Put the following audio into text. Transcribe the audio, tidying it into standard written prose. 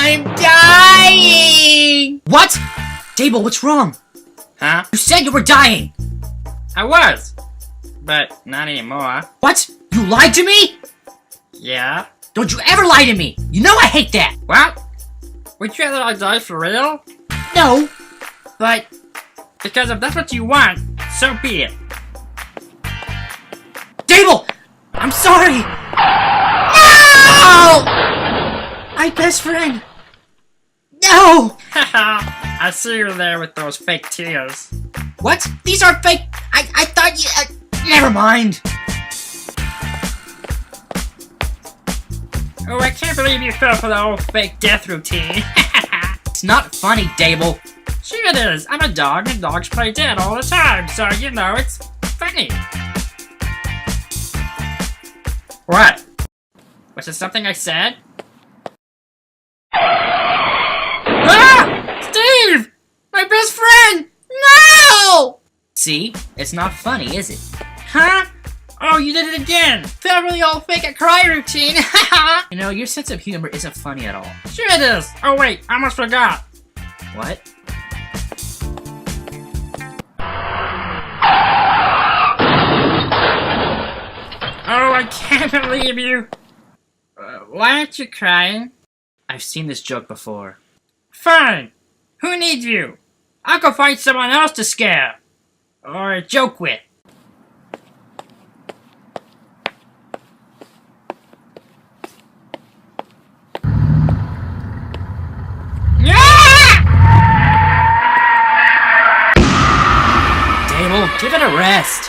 I'm dying! What? Dable, what's wrong? Huh? You said you were dying! I was. But not anymore. What? You lied to me? Yeah. Don't you ever lie to me! You know I hate that! What? Would you rather I die for real? No, but... Because if that's what you want, so be it. Dable! I'm sorry! No! My best friend! No! Haha, I see you there with those fake tears. What? These aren't fake... I thought you... never mind. Oh, I can't believe you fell for the old fake death routine. It's not funny, Dable. Sure it is. I'm a dog and dogs play dead all the time, so you know, it's funny. What? Was it something I said? Ah! Steve! My best friend! No! See? It's not funny, is it? Huh? Oh, you did it again! Fell for the old fake a cry routine! You know, your sense of humor isn't funny at all. Sure it is! Oh wait, I almost forgot. What? Oh, I can't believe you! Why aren't you crying? I've seen this joke before. Fine! Who needs you? I'll go find someone else to scare! Or joke with. Dable, give it a rest.